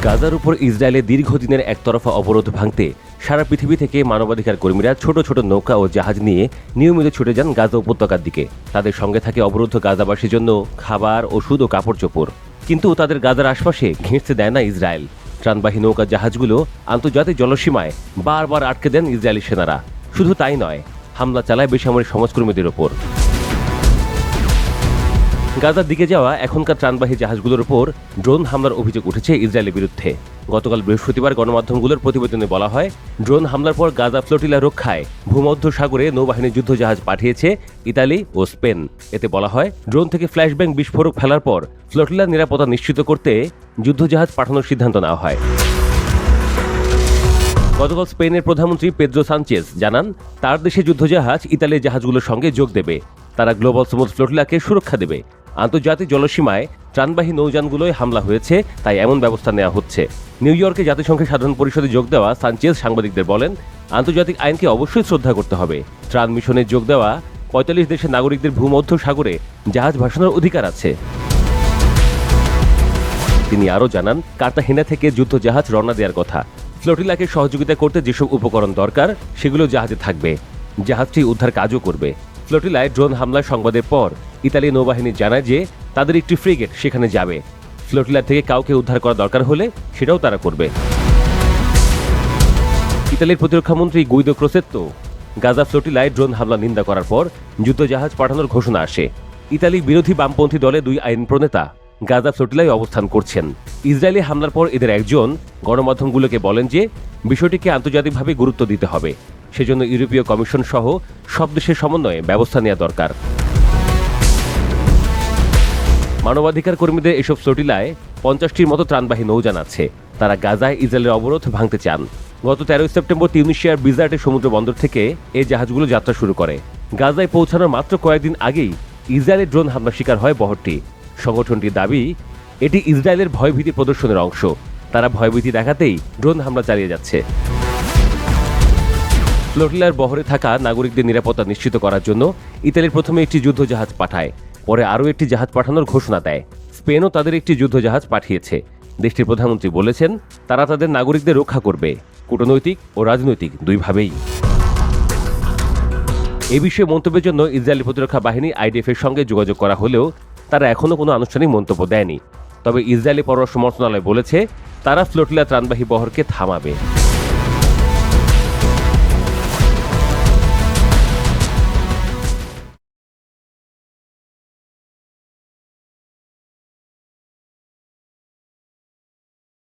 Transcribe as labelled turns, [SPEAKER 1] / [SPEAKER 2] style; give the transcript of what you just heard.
[SPEAKER 1] গাজার উপর ইসরায়েলের দীর্ঘদিনের একতরফা অবরোধ ভাঙতে সারা পৃথিবী থেকে মানবাধিকার কর্মীরা ছোট ছোট নৌকা ও জাহাজ নিয়ে নিয়মিত ছুটে যান গাজা উপত্যকার দিকে। তাদের সঙ্গে থাকে অবরুদ্ধ গাজাবাসীর জন্য খাবার, ওষুধ ও কাপড় চোপড়। কিন্তু তাদের গাজার আশপাশে ঘেঁষতে দেয় না ইসরায়েল। ত্রাণবাহী নৌকা জাহাজগুলো আন্তর্জাতিক জলসীমায় বারবার আটকে দেন ইসরায়েলি সেনারা। শুধু তাই নয়, হামলা চালায় বেসামরিক সমাজকর্মীদের ওপর। গাজার দিকে যাওয়া এখনকার ত্রাণবাহী জাহাজগুলোর উপর ড্রোন হামলার অভিযোগ উঠেছে ইসরায়েলের বিরুদ্ধে। গতকাল বৃহস্পতিবার গণমাধ্যমগুলোর প্রতিবেদনে বলা হয়, ড্রোন হামলার পর গাজা ফ্লোটিলা রক্ষায় ভূমধ্য সাগরে নৌবাহিনীর যুদ্ধজাহাজ পাঠিয়েছে ইতালি ও স্পেন। এতে বলা হয়, ড্রোন থেকে ফ্ল্যাশব্যাং বিস্ফোরক ফেলার পর ফ্লোটিলার নিরাপত্তা নিশ্চিত করতে যুদ্ধজাহাজ পাঠানোর সিদ্ধান্ত নেওয়া হয়। গতকাল স্পেনের প্রধানমন্ত্রী পেদ্রো সানচেজ জানান, তার দেশে যুদ্ধজাহাজ ইতালির জাহাজগুলোর সঙ্গে যোগ দেবে। তারা গ্লোবাল সমুদ্র ফ্লোটিলাকে সুরক্ষা দেবে। আন্তর্জাতিক জলসীমায় ত্রাণবাহী নৌযানগুলোয় হামলা হয়েছে, তাই এমন ব্যবস্থা নেওয়া হচ্ছে। নিউ ইয়র্কে জাতিসংঘের সাধারণ পরিষদে যোগ দেওয়া সানচেজ সাংবাদিকদের বলেন, আন্তর্জাতিক আইনকে অবশ্যই শ্রদ্ধা করতে হবে। ত্রাণ মিশনে যোগ দেওয়া ৪৫ দেশের নাগরিকদের ভূমধ্য সাগরে জাহাজ ভাসানোর অধিকার আছে। তিনি আরও জানান, কার্তাহেনা থেকে যুদ্ধজাহাজ রওনা দেওয়ার কথা। ফ্লোটিলাকে সহযোগিতা করতে যেসব উপকরণ দরকার সেগুলো জাহাজে থাকবে। জাহাজটি উদ্ধার কাজও করবে। ফ্লোটিলায় ড্রোন হামলার সংবাদের পর ইতালি নৌবাহিনী জানায় যে তাদের একটি ফ্রিগেট সেখানে যাবে। ফ্লোটিলা থেকে কাউকে উদ্ধার করা দরকার হলে সেটাও তারা করবে। ইতালির প্রতিরক্ষামন্ত্রী গুইদো ক্রোসেত্তো গাজা ফ্লোটিলায় ড্রোন হামলা নিন্দা করার পর যুদ্ধজাহাজ পাঠানোর ঘোষণা আসে। ইতালি বিরোধী বামপন্থী দলে 2 আইন প্রণেতা গাজা ফ্লোটিলায় অবস্থান করছেন। ইসরায়েলি হামলার পর এদের একজন গণমাধ্যমগুলোকে বলেন যে বিষয়টিকে আন্তর্জাতিকভাবে গুরুত্ব দিতে হবে। সেজন্য ইউরোপীয় কমিশন সহ সব দেশের সমন্বয়ে ব্যবস্থা নেওয়া দরকার। মানবাধিকার কর্মীদের এসব ফ্লোটিলায় 50টির মতো ত্রাণবাহী নৌযান আছে। তারা গাজায় ইসরায়েলের অবরোধ ভাঙতে চান। গত 13 সেপ্টেম্বর তিউনিসিয়ার বিজার্টের সমুদ্র বন্দর থেকে এই জাহাজগুলো যাত্রা শুরু করে। গাজায় পৌঁছানোর মাত্র কয়েকদিন আগেই ইসরায়েলের ড্রোন হামলার শিকার হয় বহরটি। সংগঠনটির দাবি, এটি ইসরায়েলের ভয়ভীতি প্রদর্শনের অংশ। তারা ভয়ভীতি দেখাতেই ড্রোন হামলা চালিয়ে যাচ্ছে। ফ্লোটিলার বহরে থাকা নাগরিকদের নিরাপত্তা নিশ্চিত করার জন্য ইতালির প্রথমে একটি যুদ্ধজাহাজ পাঠায়, পরে আরও একটি জাহাজ পাঠানোর ঘোষণা দেয়। স্পেনও তাদের একটি যুদ্ধজাহাজ পাঠিয়েছে। দেশটির প্রধানমন্ত্রী বলেছেন, তারা তাদের নাগরিকদের রক্ষা করবে, কূটনৈতিক ও রাজনৈতিক দুইভাবেই। এ বিষয়ে মন্তব্যের জন্য ইসরায়েলি প্রতিরক্ষা বাহিনী IDF এর সঙ্গে যোগাযোগ করা হলেও তারা এখনও কোনো আনুষ্ঠানিক মন্তব্য দেয়নি। তবে ইসরায়েলি পররাষ্ট্র মন্ত্রণালয় বলেছে, তারা ফ্লোটিলা ত্রাণবাহী বহরকে থামাবে।